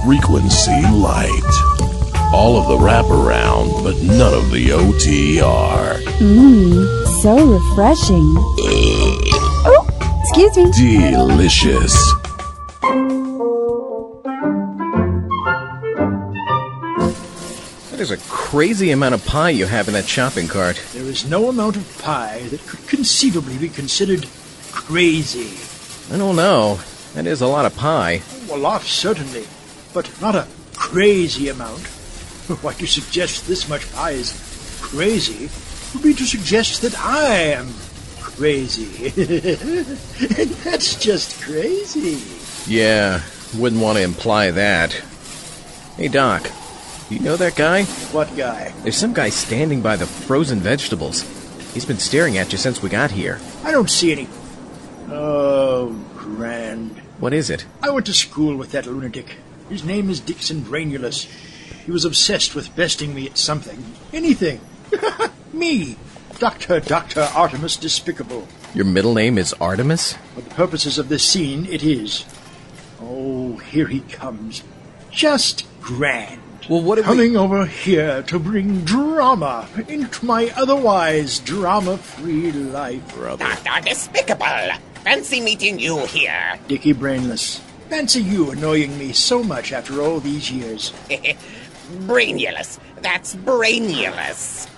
Frequency Lite. All of the wraparound, but none of the OTR. So refreshing. Oh, excuse me. Delicious. That is a crazy amount of pie you have in that shopping cart. There is no amount of pie that could conceivably be considered crazy. I don't know. That is a lot of pie. A lot, certainly, but not a crazy amount. Why, to suggest this much pie is crazy would be to suggest that I am crazy. And that's just crazy. Yeah, wouldn't want to imply that. Hey, Doc, you know that guy? What guy? There's some guy standing by the frozen vegetables. He's been staring at you since we got here. I don't see any. Oh, grand. What is it? I went to school with that lunatic. His name is Dixon Brainulus. He was obsessed with besting me at something. Anything. Me. Dr. Artemis Despicable. Your middle name is Artemis? For the purposes of this scene, it is. Oh, here he comes. Just grand. Well, what Coming over here to bring drama into my otherwise drama-free life. Dr. Despicable! Fancy meeting you here. Dickie Brainless. Fancy you annoying me so much after all these years. Brainulous. That's Brainulous.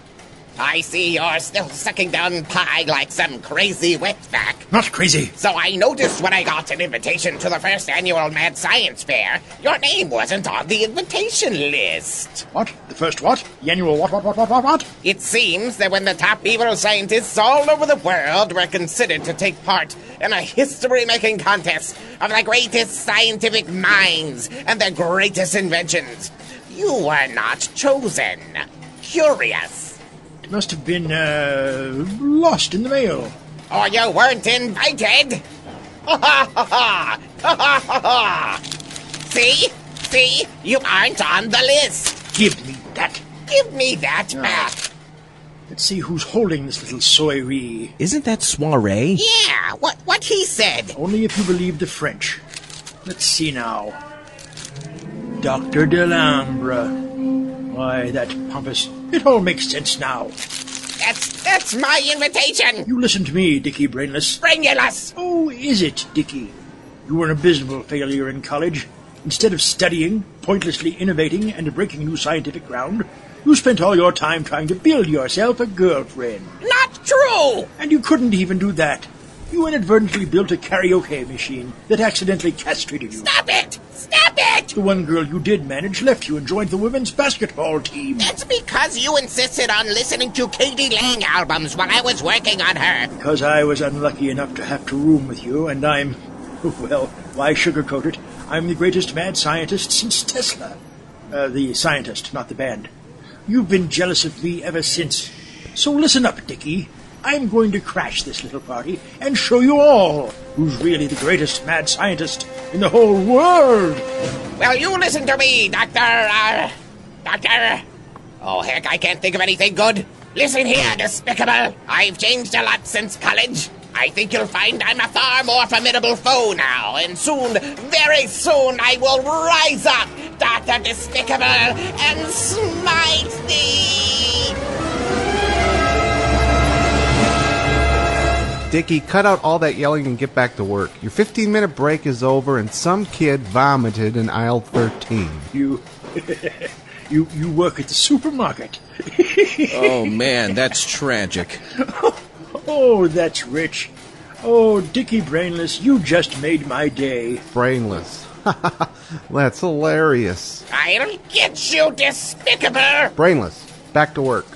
I see you're still sucking down pie like some crazy wetback. Not crazy. So I noticed when I got an invitation to the first annual Mad Science Fair, your name wasn't on the invitation list. What? The first what? The annual what? It seems that when the top evil scientists all over the world were considered to take part in a history-making contest of the greatest scientific minds and the greatest inventions, you were not chosen. Curious. It must have been, lost in the mail. Or you weren't invited. Ha ha ha ha! Ha ha ha ha! See? See? You aren't on the list. Give me that. Give me that back. Let's see who's holding this little soiree. Isn't that soiree? Yeah, what he said. Only if you believe the French. Let's see now. Dr. Delambre. Why, that pompous... It all makes sense now. That's my invitation. You listen to me, Dickie Brainless. Brainulous. Oh, is it, Dickie? You were an abysmal failure in college. Instead of studying, pointlessly innovating, and breaking new scientific ground, you spent all your time trying to build yourself a girlfriend. Not true. And you couldn't even do that. You inadvertently built a karaoke machine that accidentally castrated you. Stop it. Stop it. The one girl you did manage left you and joined the women's basketball team. That's because you insisted on listening to Katie Lang albums while I was working on her. Because I was unlucky enough to have to room with you, and I'm... Well, why sugarcoat it? I'm the greatest mad scientist since Tesla. The scientist, not the band. You've been jealous of me ever since. So listen up, Dickie. I'm going to crash this little party and show you all who's really the greatest mad scientist in the whole world. Well, you listen to me, Doctor. Oh, heck, I can't think of anything good. Listen here, Despicable. I've changed a lot since college. I think you'll find I'm a far more formidable foe now, and soon, very soon, I will rise up, Dr. Despicable, and smite thee! Dickie, cut out all that yelling and get back to work. Your 15-minute break is over and some kid vomited in aisle 13. You work at the supermarket. Oh, man, that's tragic. Oh, that's rich. Oh, Dickie Brainless, you just made my day. Brainless. That's hilarious. I'll get you, Despicable! Brainless, back to work.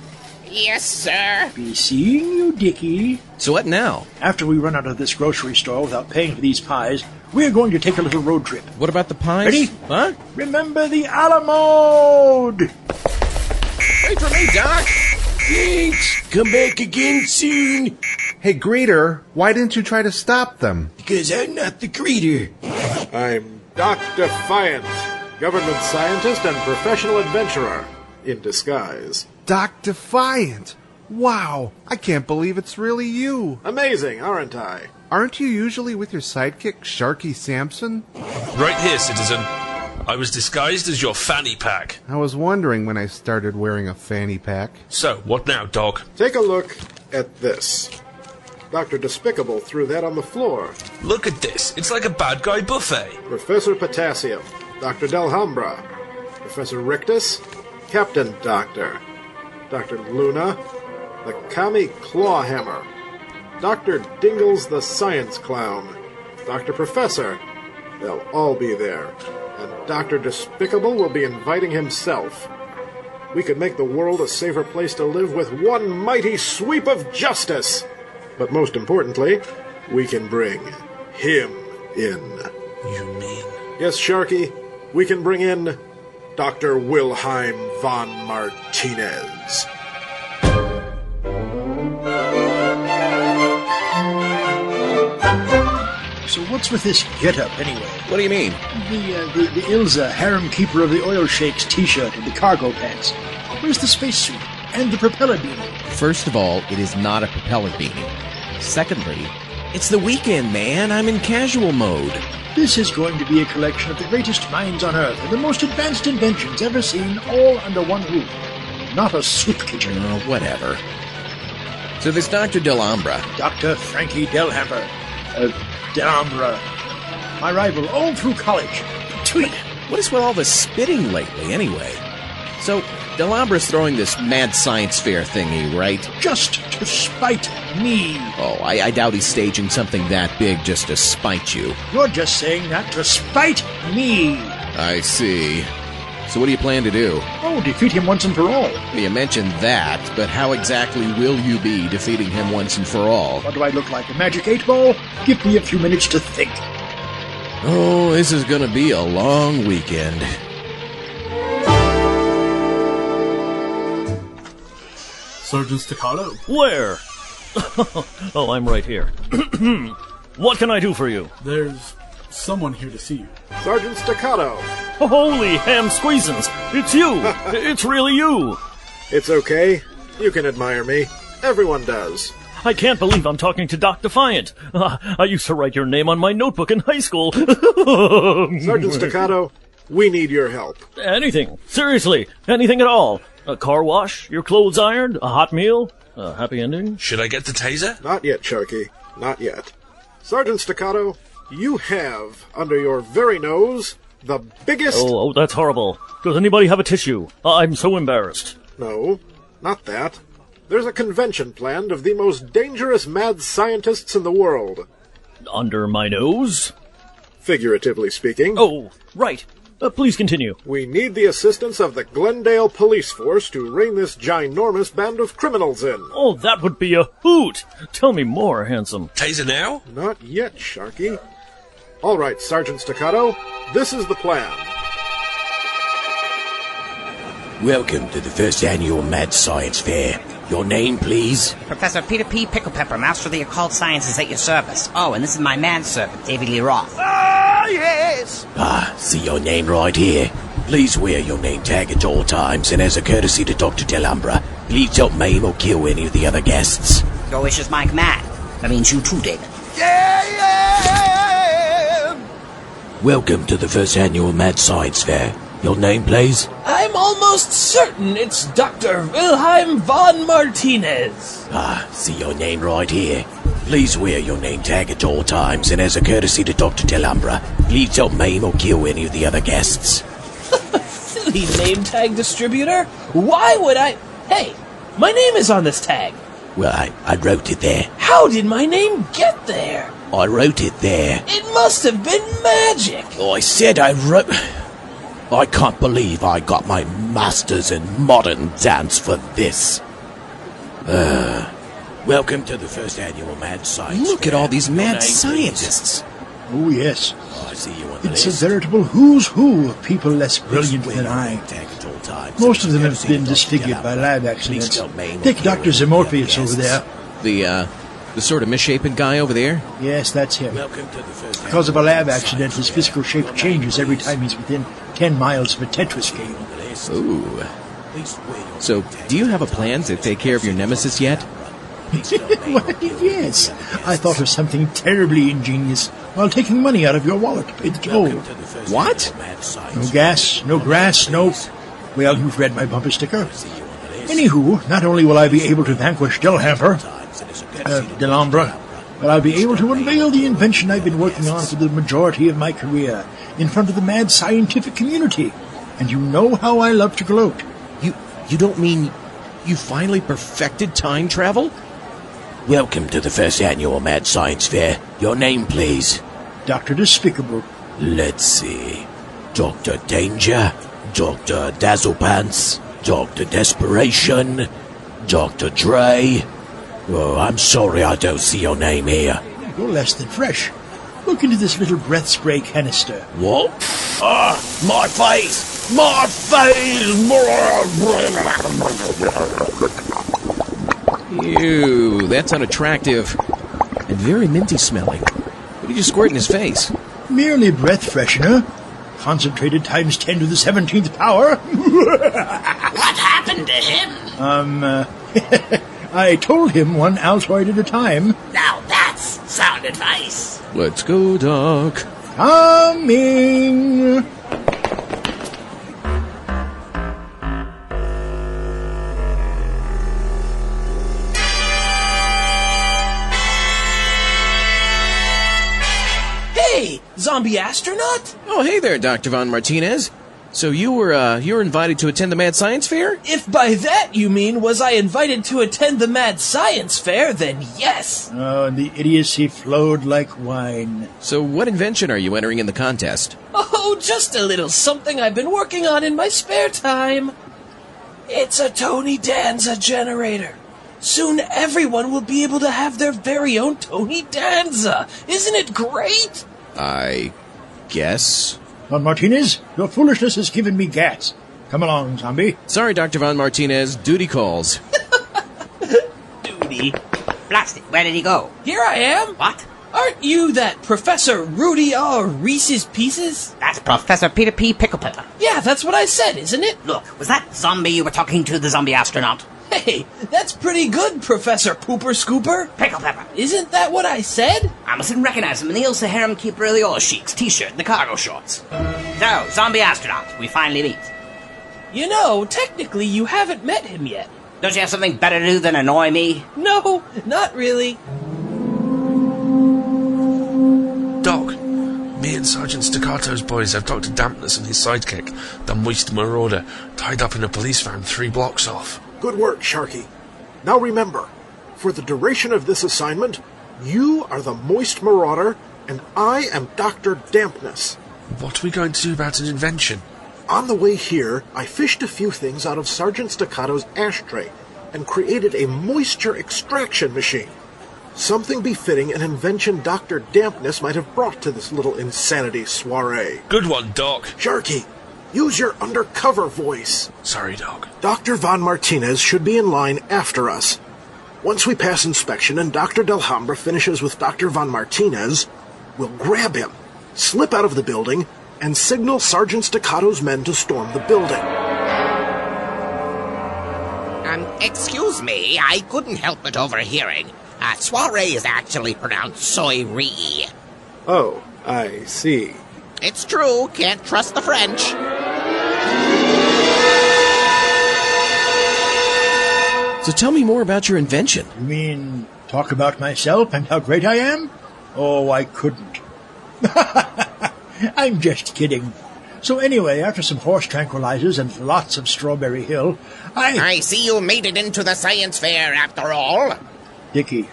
Yes, sir. Be seeing you, Dickie. So what now? After we run out of this grocery store without paying for these pies, we're going to take a little road trip. What about the pies? Ready? Huh? Remember the Alamode! Wait for me, Doc! Thanks. Come back again soon. Hey, greeter, why didn't you try to stop them? Because I'm not the greeter. I'm Doc Defiant, government scientist and professional adventurer, in disguise. Doc Defiant! Wow, I can't believe it's really you. Amazing, aren't I? Aren't you usually with your sidekick, Sharky Sampson? Right here, citizen. I was disguised as your fanny pack. I was wondering when I started wearing a fanny pack. So, what now, Doc? Take a look at this. Dr. Despicable threw that on the floor. Look at this. It's like a bad guy buffet. Professor Potassium, Dr. Delhambra, Professor Rictus, Captain Doctor, Dr. Luna, the Kami Clawhammer, Dr. Dingles the Science Clown, Dr. Professor. They'll all be there. And Dr. Despicable will be inviting himself. We could make the world a safer place to live with one mighty sweep of justice. But most importantly, we can bring him in. You mean? Yes, Sharky, we can bring in Dr. Wilhelm von Martinez. So what's with this get-up, anyway? What do you mean? The Ilza, harem keeper of the oil sheiks t-shirt and the cargo pants. Where's the spacesuit? And the propeller beanie? First of all, it is not a propeller beanie. Secondly, it's the weekend, man. I'm in casual mode. This is going to be a collection of the greatest minds on Earth and the most advanced inventions ever seen, all under one roof. Not a soup kitchen. Oh, whatever. So there's Dr. Delhambra. Dr. Frankie Delhammer. Delhambra. My rival all through college. Tweet. What is with all the spitting lately, anyway? So, Delhambra's throwing this mad science fair thingy, right? Just to spite me. Oh, I doubt he's staging something that big just to spite you. You're just saying that to spite me. I see. So what do you plan to do? Oh, defeat him once and for all. You mentioned that, but how exactly will you be defeating him once and for all? What do I look like, a magic 8-ball? Give me a few minutes to think. Oh, this is gonna be a long weekend. Sergeant Staccato? Where? Oh, I'm right here. What can I do for you? There's someone here to see you. Sergeant Staccato! Holy ham squeezins! It's you! It's really you! It's okay. You can admire me. Everyone does. I can't believe I'm talking to Doc Defiant. I used to write your name on my notebook in high school. Sergeant Staccato, we need your help. Anything. Seriously. Anything at all. A car wash? Your clothes ironed? A hot meal? A happy ending? Should I get the taser? Not yet, Sharky. Not yet. Sergeant Staccato, you have, under your very nose, the biggest... Oh, that's horrible. Does anybody have a tissue? I'm so embarrassed. No, not that. There's a convention planned of the most dangerous mad scientists in the world. Under my nose? Figuratively speaking. Oh, right. Please continue. We need the assistance of the Glendale police force to rein this ginormous band of criminals in. Oh, that would be a hoot! Tell me more, handsome. Taser now? Not yet, Sharky. All right, Sergeant Staccato, this is the plan. Welcome to the first annual Mad Science Fair. Your name, please? Professor Peter P. Picklepepper, Master of the Occult Sciences at your service. Oh, and this is my manservant, David Lee Roth. Ah, yes! See your name right here. Please wear your name tag at all times, and as a courtesy to Dr. Delhambra, please don't maim or kill any of the other guests. Your wish is my command. That means you too, David. Welcome to the first annual Mad Science Fair. Your name, please? I'm almost certain it's Dr. Wilhelm von Martinez. See your name right here. Please wear your name tag at all times, and as a courtesy to Dr. Delhambra, please don't maim or kill any of the other guests. Silly name tag distributor. Why would I... Hey, my name is on this tag. Well, I wrote it there. How did my name get there? I wrote it there. It must have been magic. I said I wrote... I can't believe I got my master's in modern dance for this. Welcome to the first annual Mad Science Look Fair. at all these mad Your name, scientists. Oh, yes. I see you on the It's list. a veritable who's who of people less brilliant Please than wear your I. name tag at all times. Most of them have Courtesy been of Dr. disfigured by Delhambra. lab Please accidents. don't maim or Take kill Dr. any of the Zamorpheus other over guests. The sort of misshapen guy over there? Yes, that's him. Welcome to the first Because of a lab annual accident, his Science physical Fair. shape changes every time he's within 10 miles of a Tetris game. Ooh. Please wear your So, name tag do you at have a all plan to times, take care of your nemesis yet? Why, yes. I thought of something terribly ingenious. while taking money out of your wallet to pay the toll. What? No gas, no grass, no... Well, you've read my bumper sticker. Anywho, not only will I be able to vanquish Delambre, but I'll be able to unveil the invention I've been working on for the majority of my career in front of the mad scientific community. And you know how I love to gloat. You don't mean you finally perfected time travel? Welcome to the first annual Mad Science Fair. Your name, please. Dr. Despicable. Let's see. Dr. Danger, Dr. Dazzlepants, Dr. Desperation, Dr. Dre. Oh, I'm sorry I don't see your name here. You're less than fresh. Look into this little breath spray canister. What? My face! My face! Ew, that's unattractive. And very minty smelling. What did you squirt in his face? Merely breath freshener. Concentrated times 10 to the 17th power. What happened to him? I told him one Altoid at a time. Now that's sound advice. Let's go, Doc. Coming! Hey, zombie astronaut? Oh, hey there, Dr. Von Martinez. So you were invited to attend the Mad Science Fair? If by that you mean was I invited to attend the Mad Science Fair, then yes. Oh, and the idiocy flowed like wine. So what invention are you entering in the contest? Oh, just a little something I've been working on in my spare time. It's a Tony Danza generator. Soon everyone will be able to have their very own Tony Danza. Isn't it great? I guess. Von Martinez, your foolishness has given me gas. Come along, zombie. Sorry, Dr. Von Martinez. Duty calls. Duty? Blast it, where did he go? Here I am. What? Aren't you that Professor Rudy R. Reese's Pieces? That's Professor Peter P. Picklepepper. Yeah, that's what I said, isn't it? Look, was that zombie you were talking to the zombie astronaut? Hey, that's pretty good, Professor Pooper Scooper. Picklepepper. Isn't that what I said? I mustn't recognize him in the Il Saharan Keeper of the Oil Sheiks t-shirt and the cargo shorts. So, zombie astronaut, we finally meet. You know, technically you haven't met him yet. Don't you have something better to do than annoy me? No, not really. Doc, me and Sergeant Staccato's boys have Dr. Dampness and his sidekick, the Moist Marauder, tied up in a police van 3 blocks off. Good work, Sharky. Now remember, for the duration of this assignment, you are the Moist Marauder, and I am Dr. Dampness. What are we going to do about an invention? On the way here, I fished a few things out of Sergeant Staccato's ashtray and created a moisture extraction machine. Something befitting an invention Dr. Dampness might have brought to this little insanity soiree. Good one, Doc. Sharky, use your undercover voice. Sorry, Doc. Dr. Von Martinez should be in line after us. Once we pass inspection and Dr. Delhambre finishes with Dr. Von Martinez, we'll grab him, slip out of the building, and signal Sergeant Staccato's men to storm the building. Excuse me, I couldn't help but overhearing. Soiree is actually pronounced soiree. Oh, I see. It's true, can't trust the French. So tell me more about your invention. You mean talk about myself and how great I am? Oh, I couldn't. I'm just kidding. So anyway, after some horse tranquilizers and lots of Strawberry Hill, I see you made it into the science fair after all. Dickie,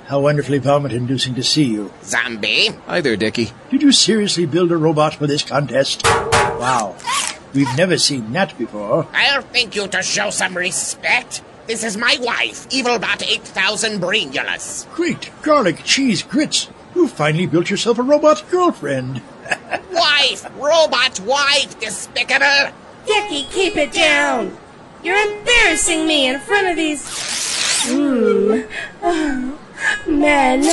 how wonderfully vomit-inducing to see you. Zombie. Hi there, Dickie. Did you seriously build a robot for this contest? Wow. We've never seen that before. I'll thank you to show some respect. This is my wife, Evilbot 8000 Brainulus. Great garlic cheese grits. You finally built yourself a robot girlfriend. Wife! Robot wife, despicable! Dickie, keep it down. You're embarrassing me in front of these... men.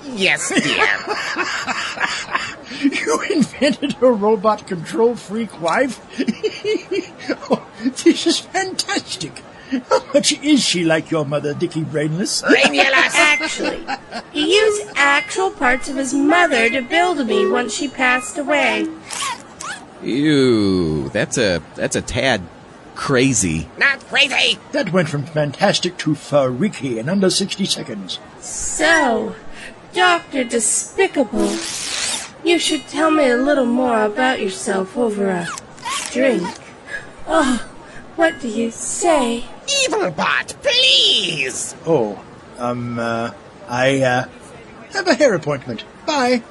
Yes, dear. You invented a robot control freak wife? Oh, this is fantastic. How much is she like your mother, Dickie Brainless? Brainulous! Actually, he used actual parts of his mother to build me once she passed away. Ew, that's a tad crazy. Not crazy! That went from fantastic to freaky in under 60 seconds. So, Dr. Despicable, you should tell me a little more about yourself over a drink. Oh, what do you say? Evilbot, please! Oh, I have a hair appointment. Bye.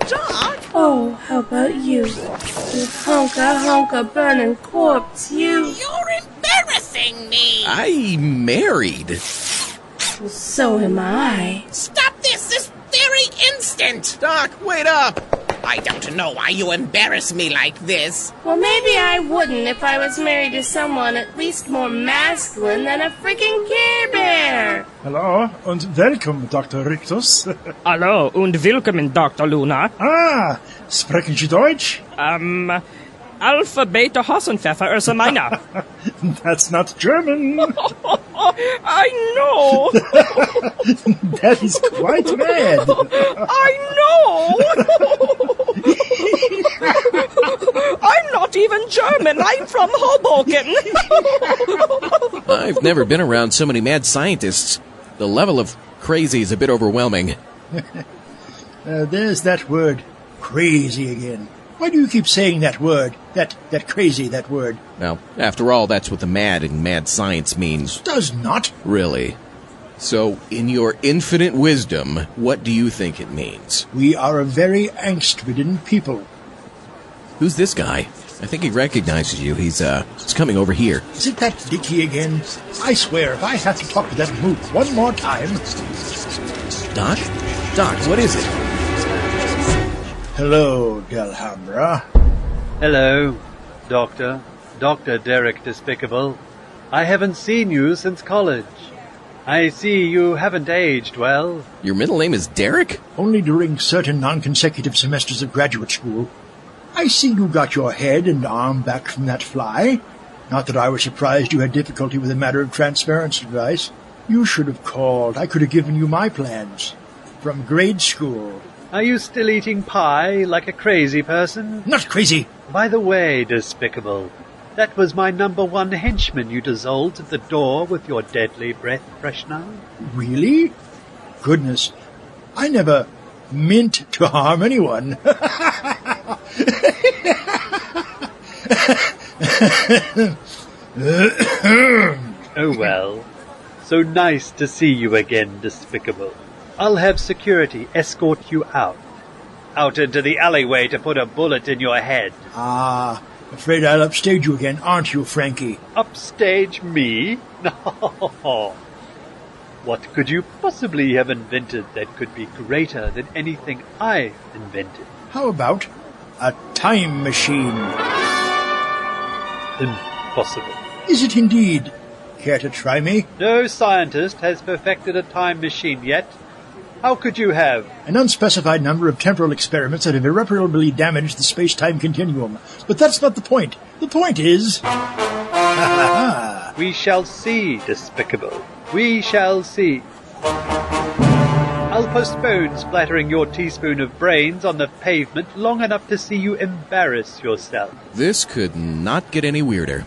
Doc? Oh, how about you? You hunka burning corpse, you. You're embarrassing me! I'm married. Well, so am I. Stop this very instant! Doc, wait up! I don't know why you embarrass me like this. Well, maybe I wouldn't if I was married to someone at least more masculine than a freaking Care Bear. Hello, and welcome, Dr. Rictus. Hallo und willkommen, Dr. Luna. Ah, sprechen Sie Deutsch? Alpha, Beta, Hossenpfeffer ist meiner. That's not German. I know. That is quite mad. I know. I'm not even German. I'm from Hoboken. I've never been around so many mad scientists. The level of crazy is a bit overwhelming. There's that word, crazy again. Why do you keep saying that word? That crazy, that word. Well, after all, that's what the mad in mad science means. Does not. Really? So, in your infinite wisdom, what do you think it means? We are a very angst-ridden people. Who's this guy? I think he recognizes you. He's coming over here. Is it that Dickie again? I swear, if I have to talk to that moot one more time... Doc? Doc, what is it? Hello, Delhambra. Hello, Doctor. Dr. Derek Despicable. I haven't seen you since college. I see you haven't aged well. Your middle name is Derek? Only during certain non-consecutive semesters of graduate school. I see you got your head and arm back from that fly. Not that I was surprised you had difficulty with a matter of transference advice. You should have called. I could have given you my plans. From grade school. Are you still eating pie like a crazy person? Not crazy! By the way, Despicable, that was my #1 henchman you dissolved at the door with your deadly breath freshener. Really? Goodness, I never meant to harm anyone. Oh well, so nice to see you again, Despicable. I'll have security escort you out into the alleyway to put a bullet in your head. Ah, afraid I'll upstage you again, aren't you, Frankie? Upstage me? No. What could you possibly have invented that could be greater than anything I've invented? How about a time machine? Impossible. Is it indeed? Care to try me? No scientist has perfected a time machine yet. How could you have? An unspecified number of temporal experiments that have irreparably damaged the space-time continuum. But that's not the point. The point is... We shall see, Despicable. We shall see. I'll postpone splattering your teaspoon of brains on the pavement long enough to see you embarrass yourself. This could not get any weirder.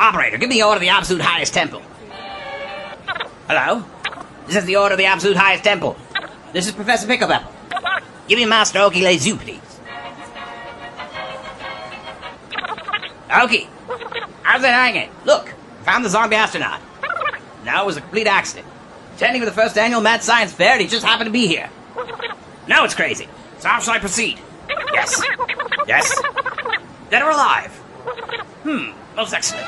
Operator, give me the order of the absolute highest tempo. Hello? This is the order of the absolute highest tempo. This is Professor Picklepepper. Give me Master Okie Zoo, please. Okie, how's it hanging? Look, found the zombie astronaut. Now it was a complete accident. Attending for the first annual Mad Science Fair, and he just happened to be here. Now it's crazy. So how shall I proceed? Yes. Yes. Dead or alive? Most excellent.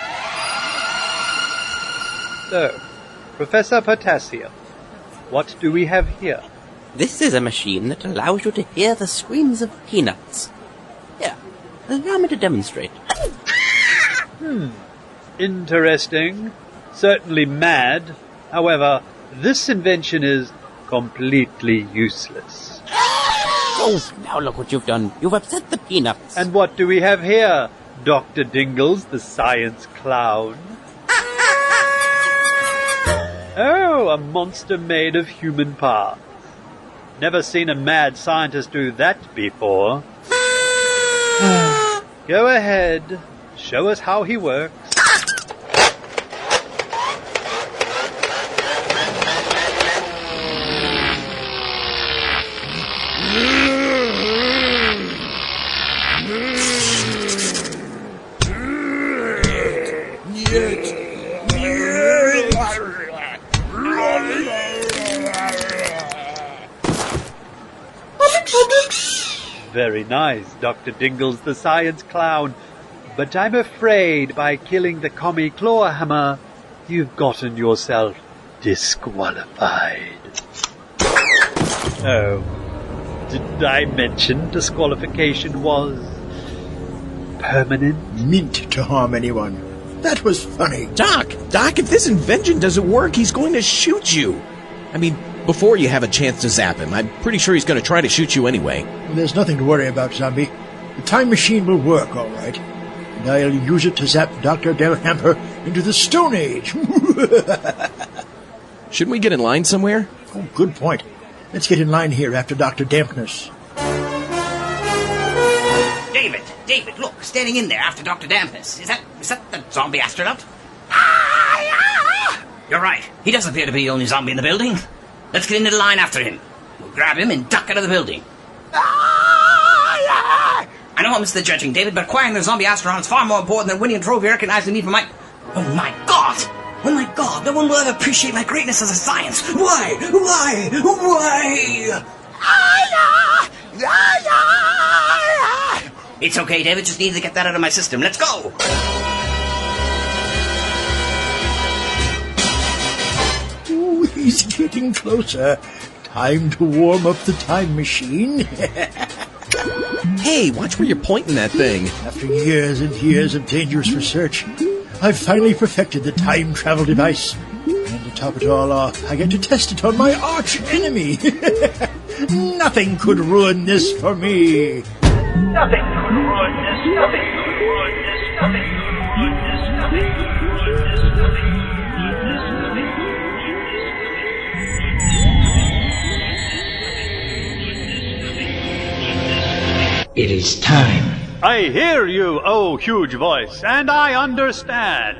So, Professor Potassium, what do we have here? This is a machine that allows you to hear the screams of peanuts. Here, allow me to demonstrate. Interesting. Certainly mad. However, this invention is completely useless. Oh, now look what you've done. You've upset the peanuts. And what do we have here, Dr. Dingles, the science clown? Oh, a monster made of human parts. Never seen a mad scientist do that before. Go ahead. Show us how he works. Very nice, Dr. Dingles the science clown. But I'm afraid by killing the commie clawhammer, you've gotten yourself disqualified. Oh, did I mention disqualification was permanent? Meant to harm anyone. That was funny. Doc, if this invention doesn't work, he's going to shoot you. I mean, before you have a chance to zap him, I'm pretty sure he's going to try to shoot you anyway. Well, there's nothing to worry about, Zombie. The time machine will work, all right. And I'll use it to zap Dr. Delhamper into the Stone Age. Shouldn't we get in line somewhere? Oh, good point. Let's get in line here after Dr. Dampness. David, look, standing in there after Dr. Dampness. Is that the zombie astronaut? You're right. He does appear to be the only zombie in the building. Let's get into the line after him. We'll grab him and duck out of the building. I know I'm the judging, David, but acquiring the zombie astronaut is far more important than winning a trophy recognizing me for my... Oh, my God! Oh, my God! No one will ever appreciate my greatness as a science. Why? It's okay, David. Just need to get that out of my system. Let's go! Ooh, he's getting closer. Time to warm up the time machine. Hey, watch where you're pointing that thing. After years and years of dangerous research, I've finally perfected the time travel device. And to top it all off, I get to test it on my arch enemy. Nothing could ruin this for me. Nothing could ruin this. Nothing could ruin this. Nothing could ruin this. Nothing could ruin this. Nothing could ruin this. It is time. I hear you, oh huge voice, and I understand.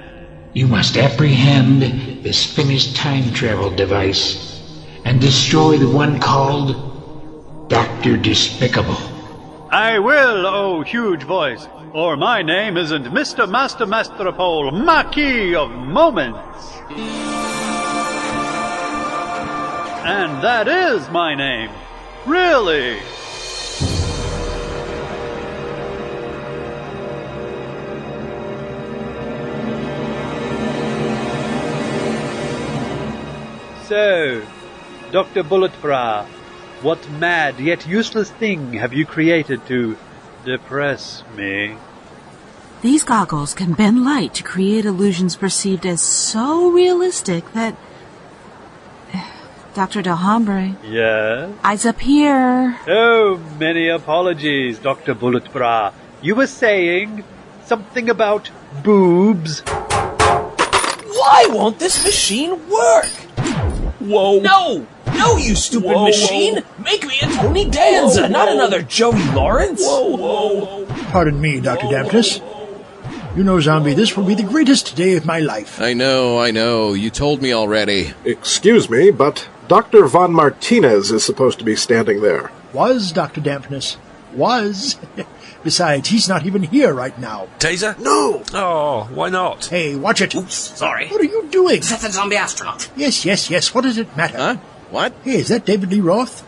You must apprehend this finished time travel device and destroy the one called Dr. Despicable. I will, oh huge voice, or my name isn't Mr. Master Mastrepole, Marquis of Moments. And that is my name. Really? So, Dr. Bulletbra, what mad yet useless thing have you created to depress me? These goggles can bend light to create illusions perceived as so realistic that... Dr. Delhambre. Yes? Eyes up here. Oh, many apologies, Dr. Bulletbra. You were saying something about boobs? Why won't this machine work? Whoa. No, you stupid machine. Whoa. Make me a Tony Danza, not another Joey Lawrence. Whoa. Pardon me, Dr. Dampness. You know, Zombie, this will be the greatest day of my life. I know. You told me already. Excuse me, but Dr. Von Martinez is supposed to be standing there. Was, Dr. Dampness. Was. Besides, he's not even here right now. Taser? No! Oh, why not? Hey, watch it. Oops, sorry. What are you doing? Is that the zombie astronaut? Yes. What does it matter? Huh? What? Hey, is that David Lee Roth?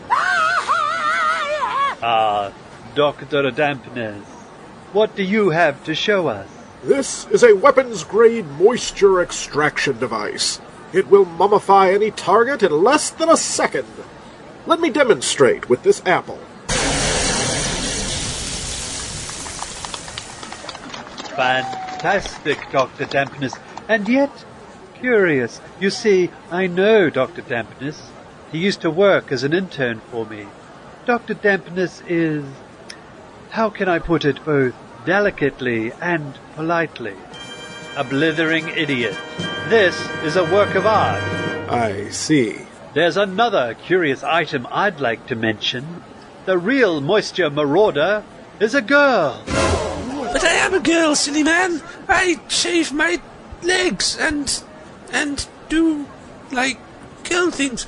Dr. Dampness, what do you have to show us? This is a weapons-grade moisture extraction device. It will mummify any target in less than a second. Let me demonstrate with this apple. Fantastic, Dr. Dampness, and yet curious. You see, I know Dr. Dampness. He used to work as an intern for me. Dr. Dampness is, how can I put it both delicately and politely, a blithering idiot. This is a work of art. I see. There's another curious item I'd like to mention. The real moisture marauder is a girl. But I am a girl, silly man. I shave my legs and do, like, girl things.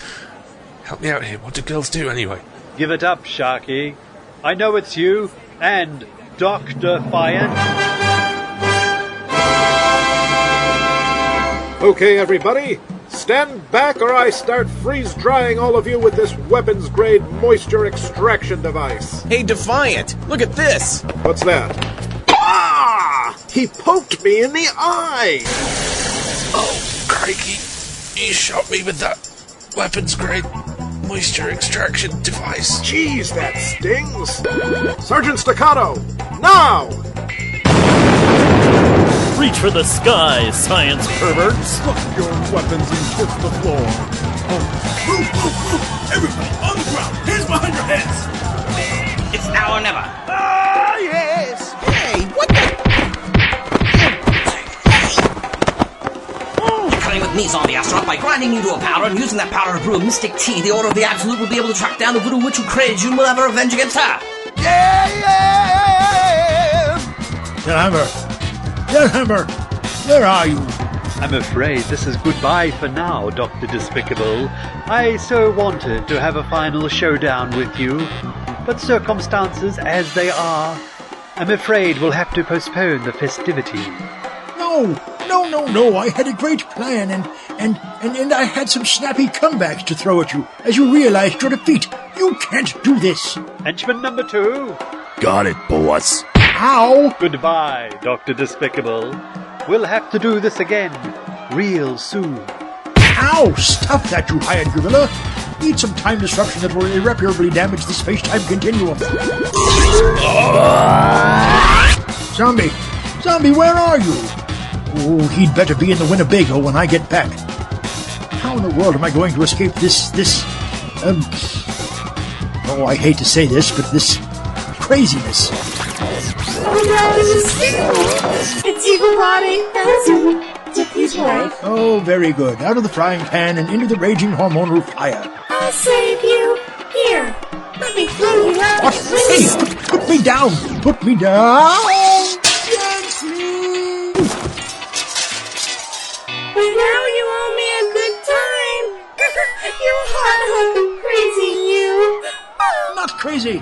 Help me out here. What do girls do, anyway? Give it up, Sharky. I know it's you and Doc Defiant. Okay, everybody, stand back or I start freeze-drying all of you with this weapons-grade moisture extraction device. Hey, Defiant, look at this. What's that? Ah! He poked me in the eye! Oh, crikey. You shot me with that weapons-grade moisture extraction device. Jeez, that stings! Sergeant Staccato, now! Reach for the sky, science perverts! Drop your weapons and hit the floor. Oh. Everybody, on the ground! Hands behind your heads! It's now or never. Ah, yes! Hey, what the... Cutting with me, zombie astronaut, by grinding you to a powder and using that powder to brew a mystic tea, the Order of the Absolute will be able to track down the voodoo witch who created you and will have her revenge against her. Hammer, where are you? I'm afraid this is goodbye for now, Dr. Despicable. I so wanted to have a final showdown with you, but circumstances as they are, I'm afraid we'll have to postpone the festivities. No, I had a great plan, and I had some snappy comebacks to throw at you, as you realized your defeat. You can't do this. Henchman number 2. Got it, boss. Ow! Goodbye, Dr. Despicable. We'll have to do this again, real soon. Ow! Stop that, you hired gorilla. Need some time disruption that will irreparably damage the space-time continuum. Zombie, where are you? Oh, he'd better be in the Winnebago when I get back. How in the world am I going to escape this, I hate to say this, but this craziness. It's Eagle Body. Took his wife. Oh, very good. Out of the frying pan and into the raging hormonal fire. I'll save you. Here, let me throw you out. What? Hey, put me down. Put me down. Gently. But now you owe me a good time. You hot crazy, you. Not crazy.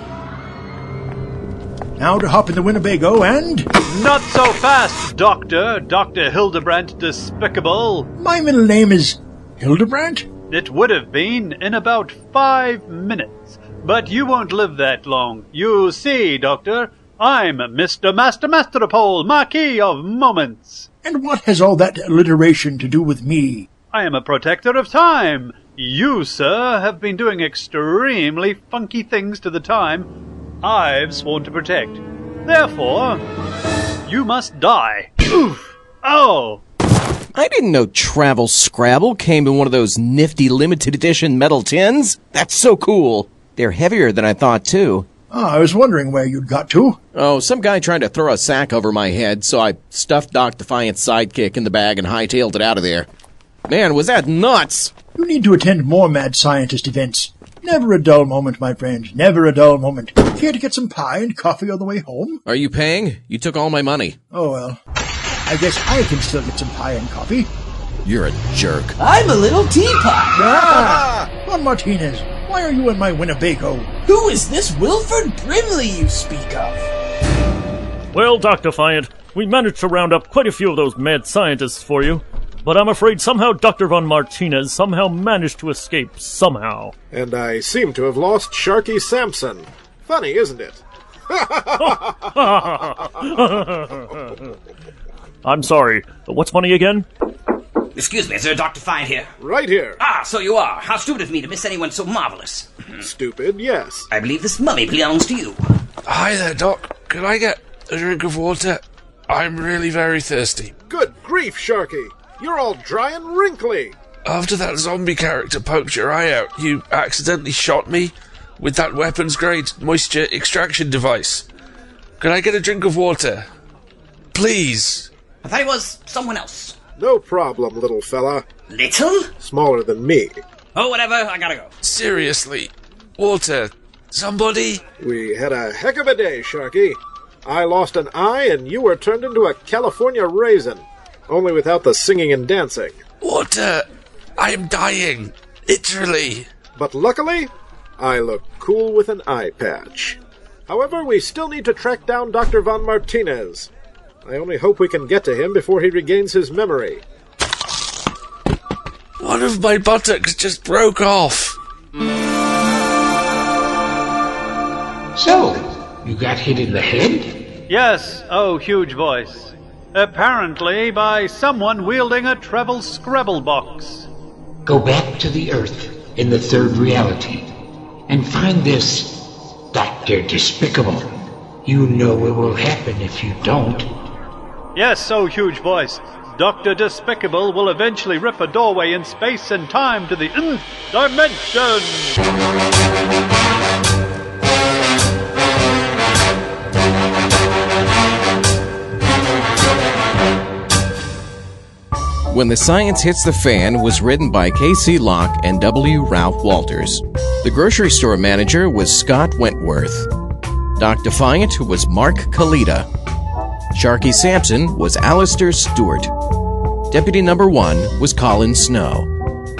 Now to hop in the Winnebago and... Not so fast, Doctor Hildebrandt Despicable. My middle name is Hildebrandt? It would have been in about 5 minutes, but you won't live that long. You see, Doctor, I'm Mr. Master Mastrepole, Marquis of Moments. And what has all that alliteration to do with me? I am a protector of time. You, sir, have been doing extremely funky things to the time I've sworn to protect. Therefore, you must die. Oof! Oh! I didn't know Travel Scrabble came in one of those nifty limited edition metal tins. That's so cool. They're heavier than I thought, too. I was wondering where you'd got to. Oh, some guy tried to throw a sack over my head, so I stuffed Doc Defiant's sidekick in the bag and hightailed it out of there. Man, was that nuts! You need to attend more mad scientist events. Never a dull moment, my friend. Never a dull moment. Care to get some pie and coffee on the way home? Are you paying? You took all my money. Oh, well. I guess I can still get some pie and coffee. You're a jerk. I'm a little teapot. Juan Martinez, why are you in my Winnebago? Who is this Wilford Brimley you speak of? Well, Doc Defiant, we managed to round up quite a few of those mad scientists for you. But I'm afraid somehow Dr. Von Martinez somehow managed to escape somehow. And I seem to have lost Sharky Sampson. Funny, isn't it? I'm sorry. What's funny again? Excuse me, is there a Dr. Defiant here? Right here. Ah, so you are. How stupid of me to miss anyone so marvelous. Stupid, yes. I believe this mummy belongs to you. Hi there, Doc. Could I get a drink of water? I'm really very thirsty. Good grief, Sharky. You're all dry and wrinkly. After that zombie character poked your eye out, you accidentally shot me. with that weapons-grade moisture extraction device. Could I get a drink of water? Please. I thought it was someone else. No problem, little fella. Little? Smaller than me. Oh, whatever, I gotta go. Seriously. Water. Somebody? We had a heck of a day, Sharky. I lost an eye and you were turned into a California raisin. Only without the singing and dancing. Water. I am dying. Literally. But luckily, I look cool with an eye patch. However, we still need to track down Dr. Von Martinez. I only hope we can get to him before he regains his memory. One of my buttocks just broke off. So, you got hit in the head? Yes, oh, huge voice. Apparently by someone wielding a treble scrabble box. Go back to the Earth in the third reality and find this Dr. Despicable. You know what will happen if you don't. Yes, oh, huge voice. Dr. Despicable will eventually rip a doorway in space and time to the nth dimension. When the Science Hits the Fan was written by K.C. Locke and W. Ralph Walters. The grocery store manager was Scott Wentworth. Doc Defiant was Mark Kalita. Sharky Sampson was Alistair Stewart. Deputy Number 1 was Colin Snow.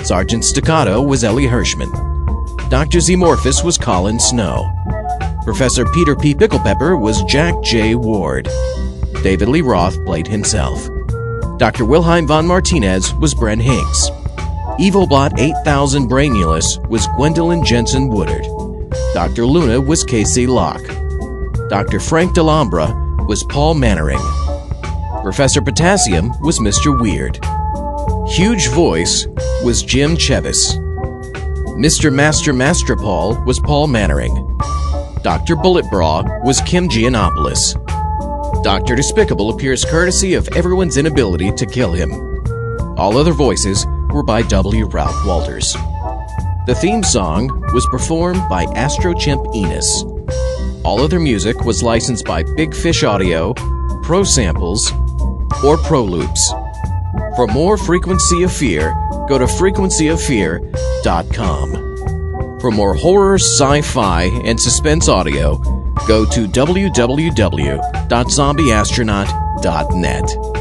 Sergeant Staccato was Ellie Hirschman. Dr. Xemorphous was Colin Snow. Professor Peter P. Picklepepper was Jack J. Ward. David Lee Roth played himself. Dr. Wilhelm von Martinez was Bren Hinks. Evilbot 8000 Brainulus was Gwendolyn Jensen Woodard. Dr. Luna was K.C. Locke. Dr. Frank Delambra was Paul Mannering. Professor Potassium was Mr. Weird. Huge Voice was Jim Chevis. Mr. Master Mastrepole was Paul Mannering. Dr. Bulletbra was Kim Giannopoulos. Dr. Despicable appears courtesy of everyone's inability to kill him. All other voices were by W. Ralph Walters. The theme song was performed by Astrochimp Enos. All other music was licensed by Big Fish Audio, Pro Samples, or Pro Loops. For more Frequency of Fear, go to frequencyoffear.com. For more horror, sci-fi, and suspense audio, go to www.zombieastronaut.net.